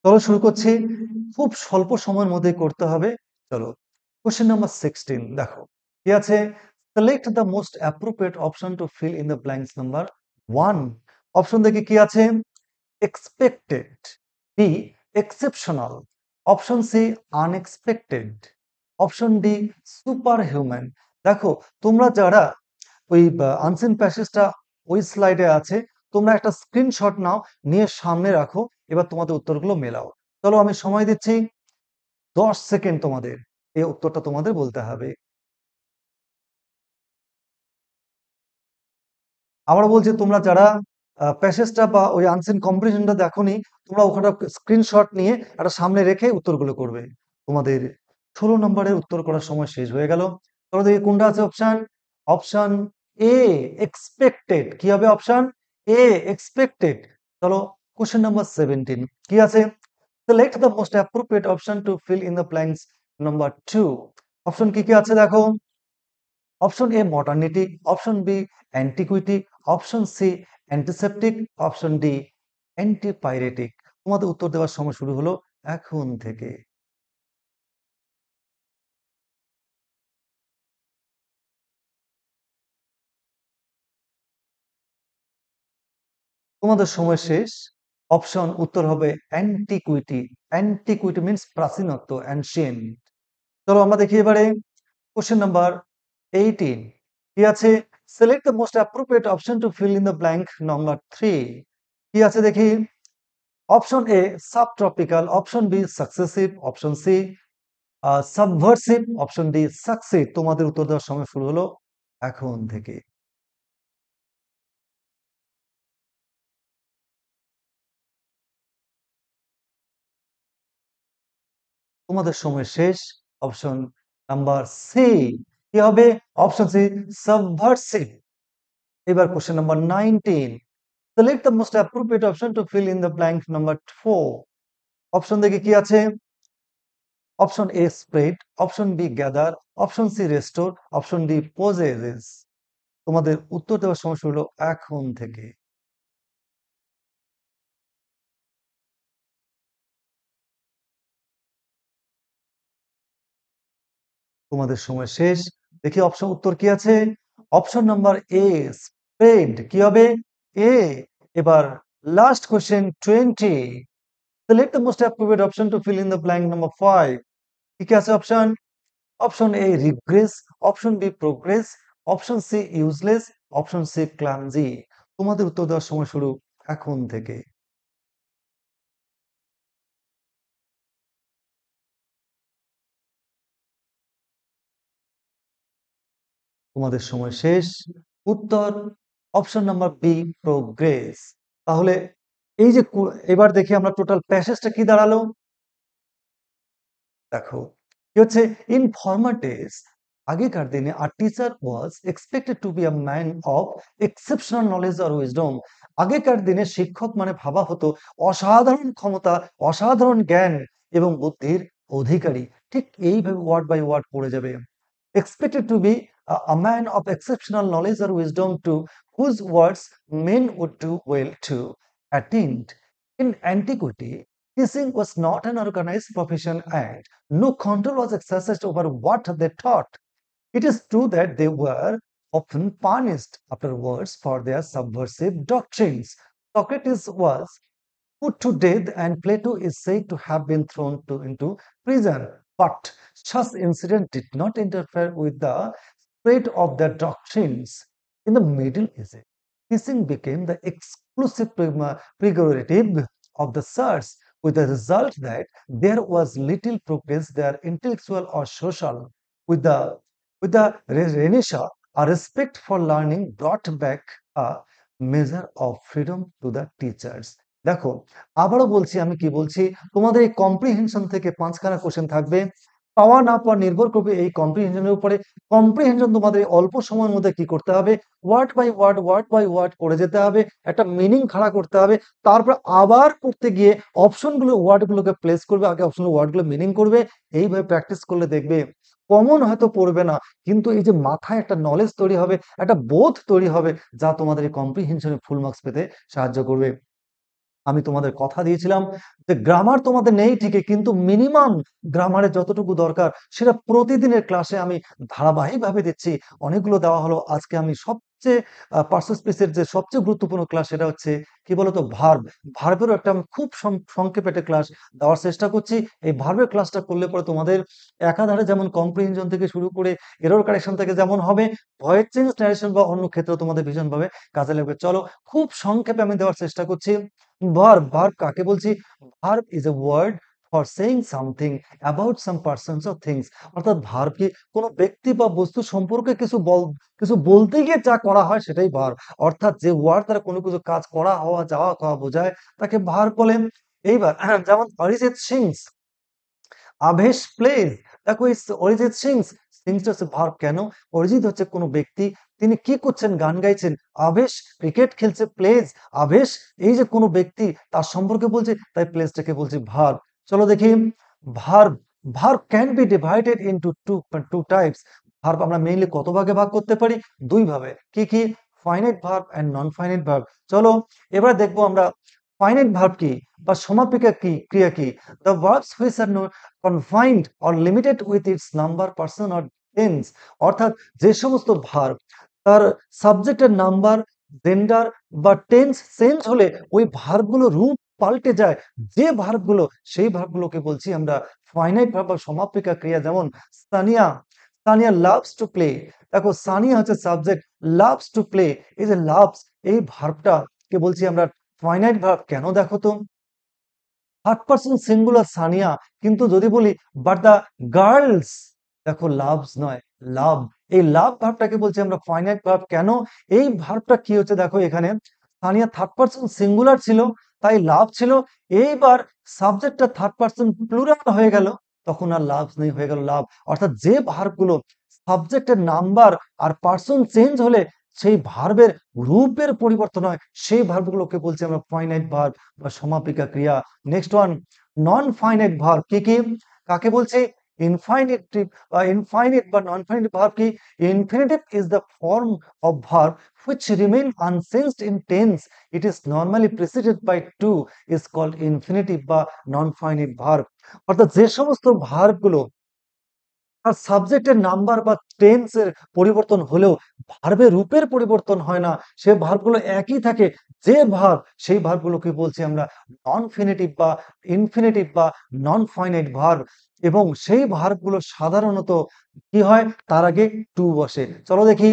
চলো শুরু করছি, খুব স্বল্প সময়ের মধ্যে করতে হবে। চলো কোশ্চেন নাম্বার 16, দেখো কি আছে, select the most appropriate option to fill in the blanks. Number 1 option দেখে কি আছে, expected, B exceptional, option C unexpected, option D super human. দেখো তোমরা যারা ওই আনসিন প্যাসেজটা ওই স্লাইডে আছে, তোমরা একটা স্ক্রিনশট নাও, নিয়ে সামনে রাখো, এবার তোমাদের উত্তরগুলো মেলাও। চলো আমি সময় দিচ্ছি 10 সেকেন্ড, তোমাদের এই উত্তরটা তোমাদের বলতে হবে। আবার বলছি, তোমরা যারা প্যাসেজটা বা ওই আনসিন কম্প্রিহেনশনটা দেখোনি, তোমরা ওখানে স্ক্রিনশট নিয়ে একটা সামনে রেখে উত্তরগুলো করবে তোমাদের 16 নম্বরের উত্তর করার সময় শেষ হয়ে গেল। চলো দেখি কোনটা আছে অপশন। Option A expected. কি হবে অপশন এ এক্সপেক্টেড। চলো কোশ্চেন নাম্বার 17 কি আছে? Select the most appropriate option to fill in the blanks number 2। Option কি কি আছে দেখো। Option A modernity, option B antiquity, option C antiseptic, option D antipyretic. তোমাদের উত্তর দেওয়ার সময় শুরু হলো এখন থেকে। তোমাদের সময় শেষ। অপশন উত্তর হবে অ্যান্টিকুইটি। অ্যান্টিকুইটি মিন্স প্রাচীনত্ব, অ্যানশিয়েন্ট। চলো আমরা দেখি এবারে কোশ্চেন নাম্বার 18 কি আছে? Select the most appropriate option to fill in the blank number 3। কি আছে দেখি। Option A subtropical, option B successive, option C subversive, option D succeed. তোমাদের উত্তর দেওয়ার সময় শুরু হলো এখন থেকে। তোমাদের সময় শেষ। অপশন নাম্বার সি কি হবে? Option C subversive. এবার question number 19। Select the most appropriate option to fill in the blank number 4। Option দেখে কি আছে। Option A spread, option B gather, option C restore, option D pauses. তোমাদের উত্তর দেওয়ার সময় শুরু হলো এখন থেকে। তোমাদের সময় শেষ। দেখি অপশন উত্তর কি আছে। Option number A spread. কি হবে? এ। এবার last question 20। Select the most appropriate option to fill in the blank number 5। কি কি আছে option? Option A regress, option B progress, option C useless, option D clumsy. তোমাদের উত্তর দেওয়ার সময় শুরু এখন থেকে। তোমাদের সময় শেষ। উত্তর অপশন নাম্বার বি প্রোগ্রেস। তাহলে এই যে এবার দেখি আমরা টোটাল প্যাসেজটা কি দাঁড়ালো। দেখো কি হচ্ছে। ইন ফরমার ডেজ, আগেকার দিনে a teacher was expected to be a man of exceptional knowledge আর উইজডম। আগেকার দিনে শিক্ষক মানে ভাবা হতো অসাধারণ ক্ষমতা, অসাধারণ জ্ঞান এবং বুদ্ধির অধিকারী। ঠিক এইভাবে ওয়ার্ড বাই ওয়ার্ড পড়ে যাবে। Expected to be a man of exceptional knowledge or wisdom to whose words men would do well to attend. In antiquity, teaching was not an organized profession and no control was exercised over what they taught. It is true that they were often punished afterwards for their subversive doctrines. Socrates was put to death, and Plato is said to have been thrown into prison. But such incident did not interfere with the spread of their doctrines. In the Middle Ages, teaching became the exclusive prerogative of the church, with the result that there was little progress there, intellectual or social. With the Renaissance, a respect for learning brought back a measure of freedom to the teachers. দেখো আবারও বলছি, আমি কি বলছি, তোমাদের এই comprehension থেকে 5খানা question থাকবে। পাওয়া না পাওয়া নির্ভর করবে এই কম্প্রিহেনশনের উপরে। কম্প্রিহেনশন তোমাদের অল্প সময়ের মধ্যে কি করতে হবে, ওয়ার্ড বাই ওয়ার্ড করে যেতে হবে, একটা মিনিং খাড়া করতে হবে। তারপর আবার করতে গিয়ে অপশনগুলো ওয়ার্ডগুলোকে প্লেস করবে, আগে অপশন ওয়ার্ডগুলো মিনিং করবে। এইভাবে প্র্যাকটিস করলে দেখবে কমন হয়তো পড়বে না, কিন্তু এই যে মাথায় একটা নলেজ তৈরি হবে, একটা বোধ তৈরি হবে, যা তোমাদের এই কম্প্রিহেনশনে ফুল মার্কস পেতে সাহায্য করবে। আমি তোমাদের কথা দিয়েছিলাম যে গ্রামার তোমাদের নেই ঠিকই, কিন্তু মিনিমাম গ্রামারের যতটুকু দরকার সেটা প্রতিদিনের ক্লাসে আমি ধারাবাহিকভাবে দিচ্ছি। অনেকগুলো দেওয়া হলো। আজকে আমি সবচেয়ে পার্সোনাল স্পেসের যে সবচেয়ে গুরুত্বপূর্ণ ক্লাস সেটা হচ্ছে কি বলতো, ভার্ব। ভার্বেরও একটা আমি খুব সংক্ষেপে একটা ক্লাস দেওয়ার চেষ্টা করছি। এই ভার্বের ক্লাসটা করলে পরে তোমাদের একাধারে যেমন কম্প্রিহেনশন থেকে শুরু করে এরর কারেকশন থেকে যেমন হবে, ভয়েস চেঞ্জ নারেশন বা অন্য ক্ষেত্রে তোমাদের ভীষণভাবে কাজে লাগবে। চলো খুব সংক্ষেপে আমি দেওয়ার চেষ্টা করছি। ভার্ব কাকে বলছি? Verb is a word for saying something about some persons or things. অর্থাৎ ভার্ব কি কোনো ব্যক্তি বা বস্তু সম্পর্কে কিছু বলতে গিয়ে যা করা হয় সেটাই ভার্ব। অর্থাৎ যে ওয়ার্ড দ্বারা কোনো কিছু কাজ করা, হওয়া, যাওয়া, খাওয়া বোঝায় তাকে ভার্ব বলেন। এইবার যেমন অরিজিৎ সিং আভেশ প্লেজ দেখো এই অরিজিৎ সিংসটা হচ্ছে ভার্ব। কেন? অরিজিৎ হচ্ছে কোনো ব্যক্তি, তিনি কি করছেন? গান গাইছেন। আবেশ ক্রিকেট খেলছে, প্লেজ। আবেশ এই যে কোনো ব্যক্তি, তার সম্পর্কে বলছে, তাই প্লেসটাকে বলছে ভার্ব। চলো দেখি verb. Verb can be divided into two types. Verb আমরা মেইনলি কত ভাগে ভাগ করতে পারি? দুই ভাবে। কি কি? Finite verb and non finite verb. চলো এবার দেখবো আমরা ফাইনাইট ভার্ব কি বা সমাপিকা কি, ক্রিয়া কি। The verbs which R confined or limited with its number, person or tense. অর্থাৎ যে সমস্ত ভার্ব তার সাবজেক্টের নাম্বার, জেন্ডার বা টেন্স চেঞ্জ হলে ওই ভার্বগুলো রূপ পাল্টে যায়, যে ভার্বগুলো, সেই ভার্বগুলোকে বলছি আমরা ফাইনাইট ভার্ব বা সমাপিকা ক্রিয়া। যেমন Sania, Sania loves to play. দেখো সানিয়া হচ্ছে সাবজেক্ট, লাভস টু প্লে, এই যে লাভস, এই ভার্বটা কে বলছি আমরা ফাইনাইট ভার্ব। কেন? দেখো তো থার্ড পারসন সিঙ্গুলার সানিয়া, কিন্তু যদি বলি বাট দ্য গার্লস, দেখো লাভস নয়, লাভ। এই লাভ ভার্বটাকে বলছি আমরা ফাইনাইট ভার্ব। কেন? এই ভার্বটা কি হচ্ছে দেখো, এখানে সানিয়া থার্ড পারসন সিঙ্গুলার ছিল, তাই লাভ ছিল। এইবার সাবজেক্টটা থার্ড পারসন প্লুরাল হয়ে গেল, তখন আর লাভস নেই, হয়ে গেল লাভ। অর্থাৎ যে ভার্বগুলো সাবজেক্টের নাম্বার আর পার্সন চেঞ্জ হলে সেই ভার্বের রূপের পরিবর্তন হয়, সেই ভার্বগুলোকে বলছি আমরা ফাইনাইট ভার্ব বা সমাপিকা ক্রিয়া। Next one non finite verb. কি কি? কাকে বলছি? ইনফাইনিটিভ বা ইনফাইনিট বা নন ফাইনাইট ভার্ব কি? Infinitive is the form of verb which remain unchanged in tense. It is normally preceded by to, is called infinitive বা নন ফাইনাইট ভার্ব। অর্থাৎ যে সমস্ত ভার্বগুলো আর সাবজেক্টের নাম্বার বা টেন্সের পরিবর্তন হলেও ভার্বের রূপের পরিবর্তন হয় না, সে ভার্বগুলো একই থাকে। যে ভার্ব, সেই ভার্বগুলোকে বলছি আমরা নন ফিনিটিভ বা ইনফিনিটিভ বা নন ফাইনাইট ভার্ব। এবং সেই ভার্বগুলো সাধারণত কি হয়? তার আগে টু বসে। চলো দেখি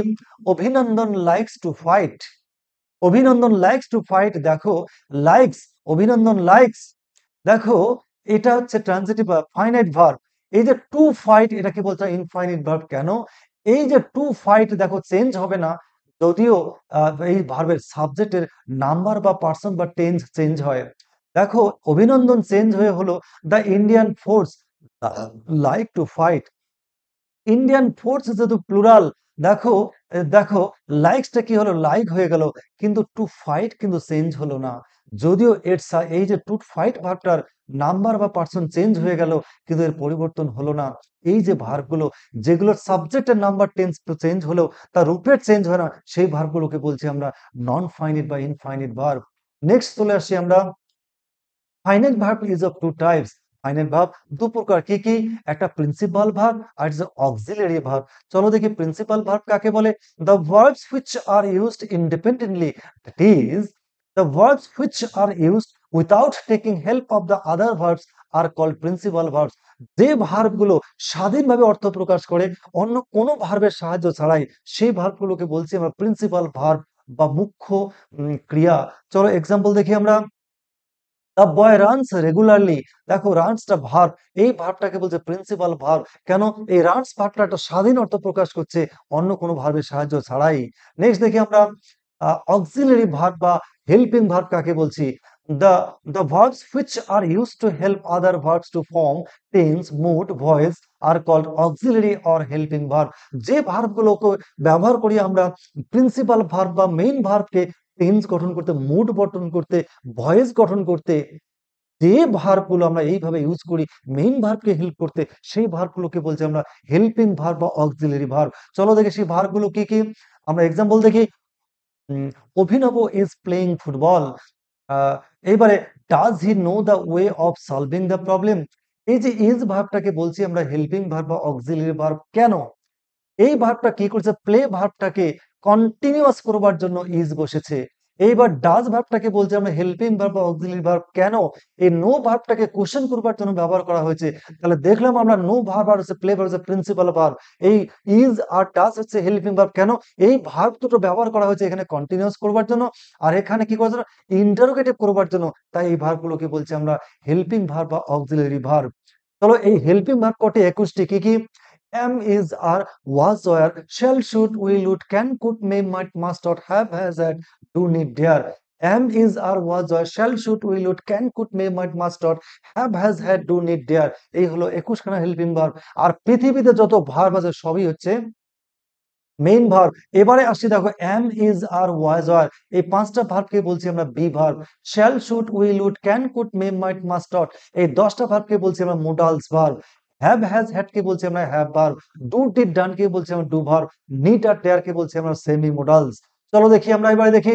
অভিনন্দন লাইকস টু ফাইট। অভিনন্দন লাইকস টু ফাইট, দেখো লাইকস, অভিনন্দন লাইকস, দেখো এটা হচ্ছে ট্রানজিটিভ ভার্ব, ফাইনাইট ভার্ব। এই যে টু ফাইট, এটাকে বলতে হয় ইনফাইনাইট ভার্ব। কেন? এই যে টু ফাইট দেখো চেঞ্জ হবে না, যদিও এই ভার্বের সাবজেক্টের নাম্বার বা পার্সন বা টেন্স চেঞ্জ হয়। দেখো অভিনন্দন চেঞ্জ হয়ে হলো the Indian force like to fight. Indian force যেহেতু প্লুরাল, দেখো দেখো লাইকসটা কি হলো? লাইক হয়ে গেল, কিন্তু টু ফাইট কিন্তু চেঞ্জ হলো না। যদিও এই যে টু ফাইট ভার্বটার নাম্বার বা পার্সন চেঞ্জ হয়ে গেল, কিন্তু এর পরিবর্তন হলো না। এই যে ভার্বগুলো যেগুলোর সাবজেক্টের নাম্বার টেন্স চেঞ্জ হলেও তার রূপের চেঞ্জ হয় না, সেই ভার্বগুলোকে বলছি আমরা নন ফাইনিট বা ইনফাইনিট ভার্ব। নেক্সট চলে আসি আমরা finite verb is of two types. Finite verb দু প্রকার। কি কি? একটা প্রিন্সিপাল ভার্ব আর যে অক্সিলারি ভার্ব। চলো দেখি প্রিন্সিপাল ভার্ব কাকে বলে। The verbs which are used independently, that is the verbs which are used without taking help of the other verbs are called principal verbs. যে ভার্বগুলো স্বাধীনভাবে অর্থ প্রকাশ করে অন্য কোনো ভার্বের সাহায্য ছাড়াই, সেই ভার্বগুলোকে বলছি আমরা প্রিন্সিপাল ভার্ব বা মুখ্য ক্রিয়া। চলো এক্সাম্পল দেখি আমরা। দ্য বয় রানস রেগুলারলি, দেখো রানসটা ভার্ব, এই ভার্বটাকে বলছে প্রিন্সিপাল ভার্ব। কেন? এই রানস ভার্বটা একটা স্বাধীন অর্থ প্রকাশ করছে অন্য কোনো ভার্বের সাহায্য ছাড়াই। নেক্সট দেখি আমরা অক্সিলারি ভার্ব বা হেল্পিং ভার্ব কাকে বলছি। The the verbs which are use to help other verbs to form tense, mood, voice are called auxiliary or helping verb. যে ভার্বগুলোকে ব্যবহার করি আমরা প্রিন্সিপাল ভার্ব বা মেইন ভার্বকে টেন্স গঠন করতে, মুড গঠন করতে, ভয়েস গঠন করতে, যে ভার্বগুলো আমরা এইভাবে ইউজ করি মেইন ভার্বকে হেল্প করতে, সেই ভার্বগুলোকে বলছি আমরা হেল্পিং ভার্ব বা অক্সিলারি ভার্ব। চলো দেখি সেই ভার্বগুলো কি কি। আমরা এক্সাম্পল দেখি। উম, অভিনব ইজ প্লেইং ফুটবল। এইবারে does he know the way of solving the problem. এই যে ইজ ভার্বটাকে বলছি আমরা হেল্পিং ভার্ব বা অক্সিলারি ভার্ব। কেন? এই ভার্বটা কি করছে? প্লে ভার্বটাকে কন্টিনিউয়াস করবার জন্য ইজ বসেছে। এইবার ডাজ ভার্বটাকে বলছে আমরা হেল্পিং ভার্ব বা অক্সিলারি ভার্ব। কেন? এই নো ভার্বটাকে কোশ্চেন করবার জন্য ব্যবহার করা হয়েছে। তাহলে দেখলাম আমরা নো ভার্ব আর হচ্ছে প্লে ভার্ব হচ্ছে প্রিন্সিপাল ভার্ব। এই ইজ আর ডাজ হচ্ছে হেল্পিং ভার্ব। কেন? এই ভার্ব দুটো ব্যবহার করা হয়েছে এখানে কন্টিনিউয়াস করবার জন্য, আর এখানে কি করার জন্য? ইন্টারোগেটিভ করবার জন্য। তাই এই ভার্বগুলোকে বলছি আমরা হেল্পিং ভার্ব বা অক্সিলারি ভার্ব। চলো এই হেল্পিং ভার্ব কটি 21টি। কি কি? am, is, are, was, were, shall, should, will, would, can, could, may, might, must, ought, have, has, had, do, need, dare। am is are was or shall should will would can could may might must not have has had do need dare এই হলো 21 খানা helping verb. আর পৃথিবীতে যত verb আছে সবই হচ্ছে main verb. এবারে আসছি দেখো am is are was are এই পাঁচটা ভার্বকে বলছি আমরা be verb. shall should will would can could may might must not এই 10টা ভার্বকে বলছি আমরা modals verb. have has had কে বলছি আমরা have verb. do did done কে বলছি আমরা ডু ভার্ব। need আর dare কে বলছি আমরা সেমি মোডালস। চলো দেখি আমরা এবারে দেখি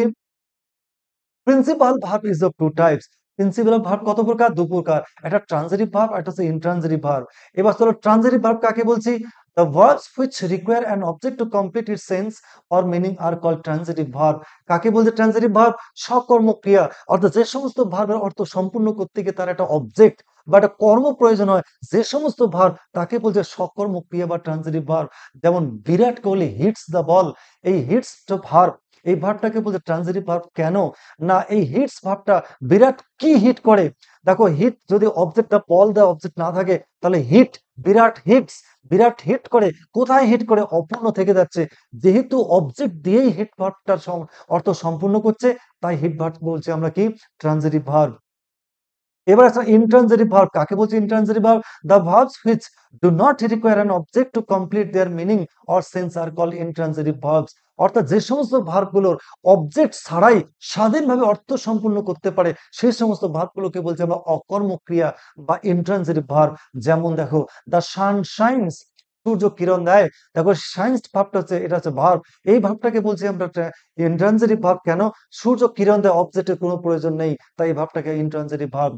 principal verb is of two types. প্রিন্সিপাল ভার্ব কত প্রকার? দু প্রকার, একটা ট্রানজিটিভ ভার্ব আর একটা হচ্ছে ইনট্রানজিটিভ ভার্ব। এবার চলো ট্রানজিটিভ ভার্ব কাকে বলছি? The verbs which require an object to complete its sense or meaning are called transitive verb. কাকে বলছে ট্রানজিটিভ ভার্ব? সকর্ম ক্রিয়া, অর্থাৎ যে সমস্ত ভার্বের অর্থ সম্পূর্ণ করতে গিয়ে তার একটা অবজেক্ট বা একটা কর্ম প্রয়োজন হয়, যে সমস্ত ভার্ব তাকে বলছে সকর্ম ক্রিয়া বা ট্রানজিটিভ ভার্ব। যেমন Virat Kohli hits the ball, এই হিটস ভার্ব, এই ভার্বটাকে বলছে ট্রানজিটিভ ভার্ব। কেন না এই হিটস ভার্বটা বিরাট কি হিট করে? দেখো হিট যদি অবজেক্টটা বল দেওয়া অবজেক্ট না থাকে তাহলে হিট, বিরাট হিটস, বিরাট হিট করে, কোথায় হিট করে? অপূর্ণ থেকে যাচ্ছে। যেহেতু অবজেক্ট দিয়েই হিট ভার্বটার অর্থ সম্পূর্ণ করছে, তাই হিট ভার্ব বলছে আমরা কি? Transitive verb. এবার আসলে ইনট্রানজিটিভ ভার্ব কাকে বলছে? Intransitive verb the verbs which do not require an object to complete their meaning or sense are called intransitive verbs. অর্থাৎ যে সমস্ত ভার্বগুলোর অবজেক্ট ছাড়াই স্বাধীনভাবে অর্থ সম্পূর্ণ করতে পারে সেই সমস্ত ভার্বগুলোকে বলছে আমরা অকর্মক্রিয়া বা ইনট্রানজিটিভ ভার্ব। যেমন দেখো দ্য সান শাইনস, সূর্য কিরণ দেয়। দেখো শাইনস ভার্বটা হচ্ছে, এটা হচ্ছে ভার্ব। এই ভার্বটাকে বলছি আমরা ইনট্রানজিটিভ ভার্ব। কেন? সূর্য কিরণ দেয়, অবজেক্টের কোনো প্রয়োজন নেই, তাই এই ভার্বটাকে intransitive verb.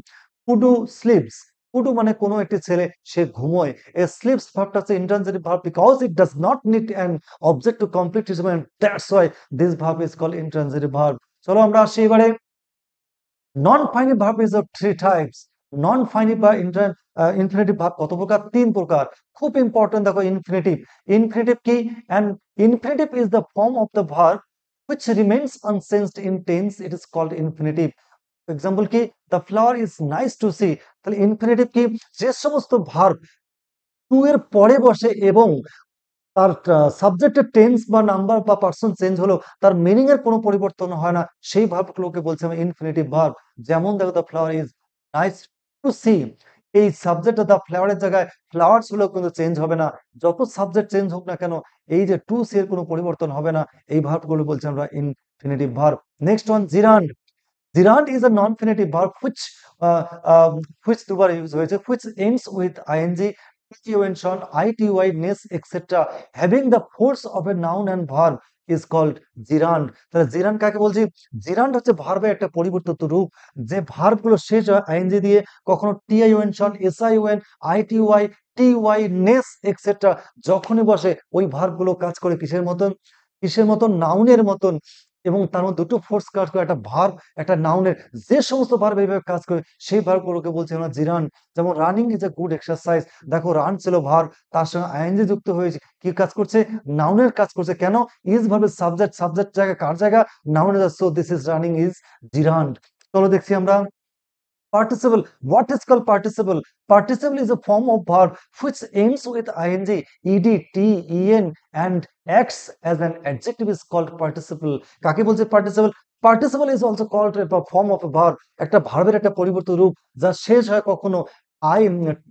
Kudu sleeps, kudu মানে কোনো একটি ছেলে সে ঘুমোয়। এ স্লিপস ভার্বটা হচ্ছে intransitive verb because it does not need an object to complete his mind, that's why this verb is called intransitive verb. চলো আমরা আসি এবারে non final verb is of three types. Non final বা infinitive verb কত প্রকার? তিন প্রকার। খুব ইম্পর্টেন্ট দেখো ইনফিনিটিভ। ইনফিনিটিভ কি? And infinitive is the form of the verb which remains unchanged in tense, it is called infinitive. Example কি? The flower is nice to see. তাহলে ইনফিনিটিভ কি? যে সমস্ত ভার্ব টু এর পরে বসে এবং তার সাবজেক্টের টেন্স বা নাম্বার বা পার্সন চেঞ্জ হলো তার মিনিং এর কোনো পরিবর্তন হয় না, সেই ভার্বগুলোকে বলছে আমি ইনফিনিটিভ ভার্ব। যেমন দেখো the flower is nice to see, এই সাবজেক্ট দ্য ফ্লাওয়ারের জায়গায় ফ্লাওয়ার্স হলেও কিন্তু চেঞ্জ হবে না। যত সাবজেক্ট চেঞ্জ হোক না কেন এই যে টু সি এর কোনো পরিবর্তন হবে না, এই ভার্বগুলো বলছে আমরা infinitive verb. Next one জিরান্ড। জিরান্ড is a non-infinitive verb which দুবার ইউজ হয়েছে, which ends with ing, preposition, ity, ness, etc. having the force of a noun and verb is called gerund. তাহলে জিরান্ড কাকে বলছি? জিরান্ড হচ্ছে ভার্বের একটা পরিবর্তিত রূপ, যে ভার্ব গুলো শেষ হয় আইএনজি দিয়ে, কখনো টিআইওএনশন, এসআইওএন, আইটিওয়াই, টিওয়াই, নেস এক্সেট্রা যখনই বসে ওই ভার্ব গুলো কাজ করে কিসের মতন? কিসের মতন? নাউনের মতন। এবং তার মধ্যে দুটো ফোর্স কাজ করে, একটা ভার্ব একটা নাউনের। যে সমস্ত ভার্ব এইভাবে কাজ করে সেই ভার্বগুলোকে বলছি আমরা জিরান। যেমন running is a good exercise, দেখো রান ছিল ভার্ব, তার সঙ্গে আইএনজি যুক্ত হয়েছে, কি কাজ করছে? নাউনের কাজ করছে। কেন? ইজ ভার্বের সাবজেক্ট, সাবজেক্ট জায়গা কার জায়গা? নাউনের। So this is running is gerund. চলো দেখছি আমরা participle. What is called participle? Participle is a form of verb which ends with ing, ed, t, en and acts as an adjective is called participle. কাকে বলছে participle? Participle is also called a form of a verb. একটা ভার্বের একটা পরিবর্তিত রূপ যা শেষ হয় কখনো আই,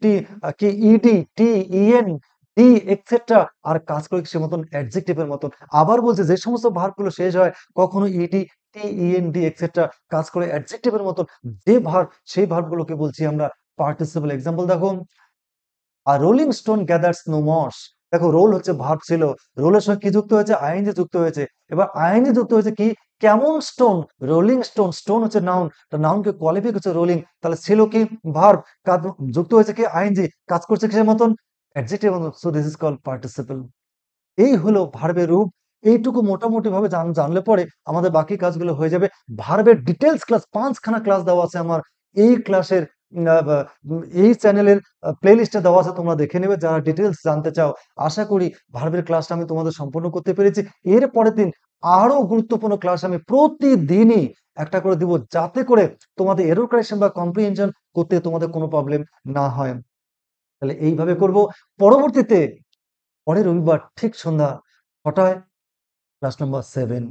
টি, কি ইডি, টি, ইএন, ডি এক্সেট্রা আর কাজ করে সে মতন অ্যাডজেক্টিভের মতন। আবার বলছে যে সমস্ত ভার্বগুলো শেষ হয় কখনো ইডি, টি, ইএনডি এক্সেট্রা কাজ করে অ্যাডজেক্টিভের মতন, যে ভার্ব সেই ভার্বগুলোকে বলছি আমরা পার্টিসিপল। এক্সাম্পল দেখো আর rolling stone gathers no moss. দেখো রোল হচ্ছে ভার্ব ছিল, রোলের সঙ্গে কি যুক্ত হয়েছে? আইএনজি যুক্ত হয়েছে। এবার আইএনজি যুক্ত হয়েছে কি? কেমন স্টোন? Rolling stone. স্টোন হচ্ছে নাউন, নাউনকে কোয়ালিফাই করছে রোলিং, তাহলে ছিল কি? ভার্ব। কাজ যুক্ত হয়েছে কি? আইএনজি, কাজ করছে কিসের মতন? অ্যাডজেক্টিভ মতন। So this is called participle. এই হলো ভার্বের রূপ। এইটুকু মোটামুটি ভাবে জানলে পরে আমাদের বাকি কাজগুলো হয়ে যাবে। ভার্বের ডিটেলস ক্লাস 5 খানা ক্লাস দেওয়া আছে আমার এই ক্লাসের এই চ্যানেলের প্লেলিস্টে দেওয়া আছে, তোমরা দেখে নেবে যারা ডিটেলস জানতে চাও। আশা করি ভার্বের ক্লাসটা আমি তোমাদের সম্পূর্ণ করতে পেরেছি। এর পরের দিন আরো গুরুত্বপূর্ণ ক্লাস আমি প্রতিদিনই একটা করে দিব, যাতে করে তোমাদের এরর কারেকশন বা কম্প্রিহেনশন করতে তোমাদের কোনো প্রবলেম না হয়। তাহলে এইভাবে করব। পরবর্তীতে পরের রবিবার ঠিক সন্ধ্যা 6টায় ক্লাস নাম্বার 7।